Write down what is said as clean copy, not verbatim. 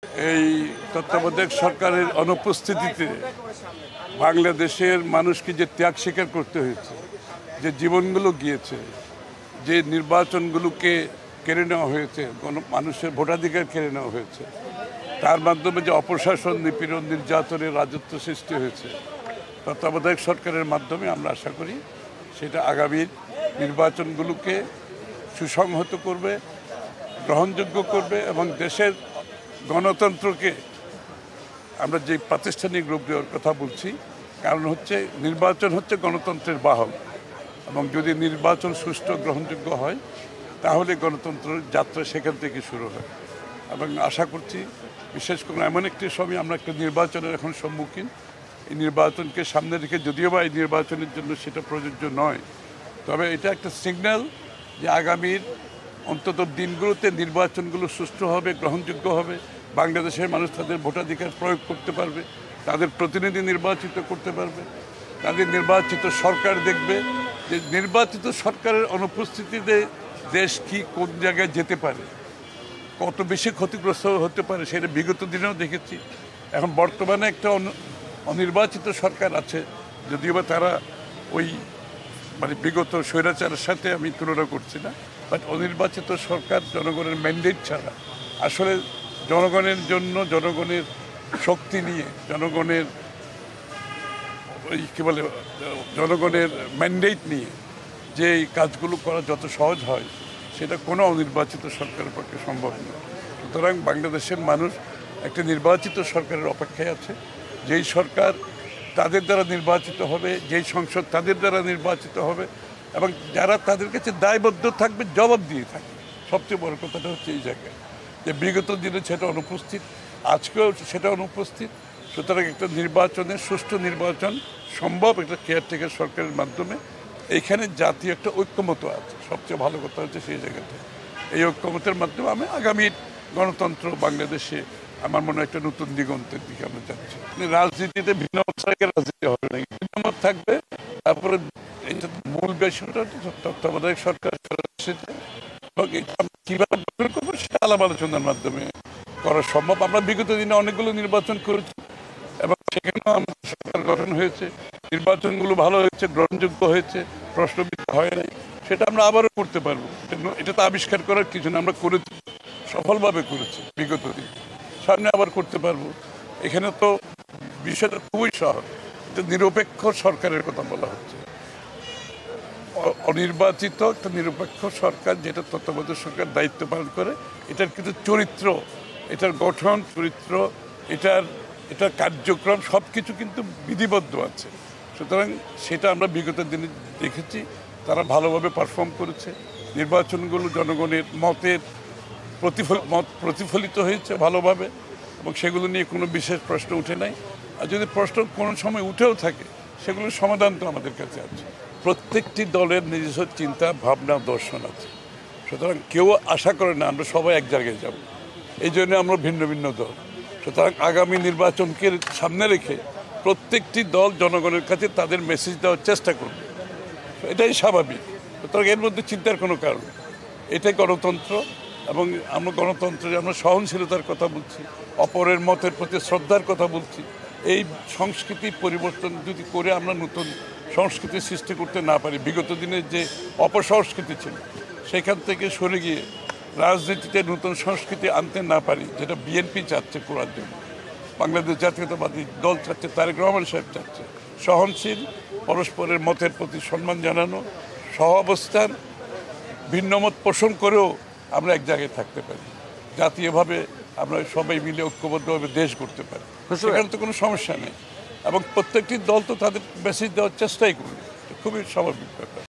এই তত্ত্বাবধায়ক সরকারের অনুপস্থিতিতে বাংলাদেশের মানুষকে যে ত্যাগ স্বীকার করতে হয়েছে, যে জীবনগুলো গিয়েছে, যে নির্বাচনগুলোকে কেড়ে নেওয়া হয়েছে, মানুষের ভোটাধিকার কেড়ে নেওয়া হয়েছে, তার মাধ্যমে যে অপশাসন, নিপীড়ন, নির্যাতনের রাজত্ব সৃষ্টি হয়েছে, তত্ত্বাবধায়ক সরকারের মাধ্যমে আমরা আশা করি সেটা আগামীর নির্বাচনগুলোকে সুসংহত করবে, গ্রহণযোগ্য করবে এবং দেশের গণতন্ত্রকে আমরা যে প্রাতিষ্ঠানিক রূপ দেওয়ার কথা বলছি, কারণ হচ্ছে নির্বাচন হচ্ছে গণতন্ত্রের বাহক এবং যদি নির্বাচন সুষ্ঠু গ্রহণযোগ্য হয় তাহলে গণতন্ত্রের যাত্রা সেখান থেকে শুরু হয়। এবং আশা করছি বিশেষ করে এমন একটি সময় আমরা একটা নির্বাচনের এখন সম্মুখীন, এই নির্বাচনকে সামনে রেখে যদিও বা এই নির্বাচনের জন্য সেটা প্রযোজ্য নয়, তবে এটা একটা সিগন্যাল যে আগামীর অন্তত দিনগুলোতে নির্বাচনগুলো সুষ্ঠু হবে, গ্রহণযোগ্য হবে, বাংলাদেশের মানুষ তাদের ভোটাধিকার প্রয়োগ করতে পারবে, তাদের প্রতিনিধি নির্বাচিত করতে পারবে, তাদের নির্বাচিত সরকার দেখবে যে নির্বাচিত সরকারের অনুপস্থিতিতে দেশ কি কোন জায়গায় যেতে পারে, কত বেশি ক্ষতিগ্রস্ত হতে পারে সেটা বিগত দিনেও দেখেছি। এখন বর্তমানে একটা অনির্বাচিত সরকার আছে, যদিও বা তারা ওই বিগত স্বৈরাচারের সাথে আমি তুলনা করছি না, বাট অনির্বাচিত সরকার জনগণের ম্যান্ডেট ছাড়া আসলে জনগণের জন্য, জনগণের শক্তি নিয়ে, জনগণের ওই কী বলে জনগণের ম্যান্ডেট নিয়ে যে এই কাজগুলো করা যত সহজ হয় সেটা কোনো অনির্বাচিত সরকারের পক্ষে সম্ভব নয়। সুতরাং বাংলাদেশের মানুষ একটা নির্বাচিত সরকারের অপেক্ষায় আছে, যেই সরকার তাদের দ্বারা নির্বাচিত হবে, যেই সংসদ তাদের দ্বারা নির্বাচিত হবে এবং যারা তাদের কাছে দায়বদ্ধ থাকবে, জবাব দিয়ে থাকবে। সবচেয়ে বড় কথাটা হচ্ছে এই জায়গায় যে বিগত দিনে সেটা অনুপস্থিত, আজকেও সেটা অনুপস্থিত। সুতরাং একটা নির্বাচনের সুষ্ঠু নির্বাচন সম্ভব একটা কেয়ারটেকার সরকারের মাধ্যমে। এইখানে জাতীয় একটা ঐক্যমত আছে, সবচেয়ে ভালো কথা হচ্ছে সেই জায়গাতে এই ঐক্যমতের মাধ্যমে আমি আগামীর গণতন্ত্র বাংলাদেশে আমার মনে হয় একটা নতুন দিগন্তের দিকে আমরা যাচ্ছি। রাজনীতিতে ভিন্ন রাজনীতি হবে না, ভিন্ন মত থাকবে। তারপরে এটা মূল বিষয়টা তত্ত্বাবধায়ক সরকার কিভাবে গঠন করবো সেটা আলাপ আলোচনার মাধ্যমে করা সম্ভব। আমরা বিগত দিনে অনেকগুলো নির্বাচন করেছি এবং সেখানেও আমাদের সরকার গঠন হয়েছে, নির্বাচনগুলো ভালো হয়েছে, গ্রহণযোগ্য হয়েছে, প্রশ্নবিদ্ধ হয় নাই। সেটা আমরা আবারও করতে পারবো, এটা তো আবিষ্কার করার কিছু না, আমরা করেছি, সফলভাবে করেছি বিগত দিন, সামনে আবার করতে পারবো। এখানে তো বিষয়টা খুবই সহজ, এটা নিরপেক্ষ সরকারের কথা বলা হচ্ছে, অনির্বাচিত একটা নিরপেক্ষ সরকার যেটা তত্ত্বাবধায়ক সরকার দায়িত্ব পালন করে। এটার কিন্তু চরিত্র, এটার গঠন, চরিত্র, এটার কার্যক্রম সব কিছু কিন্তু বিধিবদ্ধ আছে। সুতরাং সেটা আমরা বিগত দিনে দেখেছি, তারা ভালোভাবে পারফর্ম করেছে। নির্বাচনগুলো জনগণের মত প্রতিফলিত হয়েছে ভালোভাবে এবং সেগুলো নিয়ে কোনো বিশেষ প্রশ্ন উঠে নাই। আর যদি প্রশ্ন কোনো সময় উঠেও থাকে সেগুলোর সমাধান তো আমাদের কাছে আছে। প্রত্যেকটি দলের নিজস্ব চিন্তা, ভাবনা, দর্শন আছে। সুতরাং কেউ আশা করে না আমরা সবাই এক জায়গায় যাব, এই জন্য আমরা ভিন্ন ভিন্ন দল। সুতরাং আগামী নির্বাচনকে সামনে রেখে প্রত্যেকটি দল জনগণের কাছে তাদের মেসেজ দেওয়ার চেষ্টা করবে, এটাই স্বাভাবিক। সুতরাং এর মধ্যে চিন্তার কোনো কারণ, এটাই গণতন্ত্র। এবং আমরা গণতন্ত্রে আমরা সহনশীলতার কথা বলছি, অপরের মতের প্রতি শ্রদ্ধার কথা বলছি। এই সংস্কৃতি পরিবর্তন যদি করে আমরা নতুন সংস্কৃতি সৃষ্টি করতে না পারি, বিগত দিনের যে অপসংস্কৃতি ছিল সেখান থেকে সরে গিয়ে রাজনীতিতে নতুন সংস্কৃতি আনতে না পারি, যেটা বিএনপি চাচ্ছে করার জন্য, বাংলাদেশ জাতীয়তাবাদী দল চাচ্ছে, তারেক রহমান সাহেব চাচ্ছে, সহনশীল, পরস্পরের মতের প্রতি সম্মান জানানো, সহ অবস্থান, ভিন্নমত পোষণ করেও আমরা এক জায়গায় থাকতে পারি, জাতীয়ভাবে আমরা সবাই মিলে ঐক্যবদ্ধভাবে দেশ করতে পারি, সেখানে তো কোনো সমস্যা নেই। এবং প্রত্যেকটি দল তো তাদের মেসেজ দেওয়ার চেষ্টাই করবে, খুবই স্বাভাবিক ব্যাপার।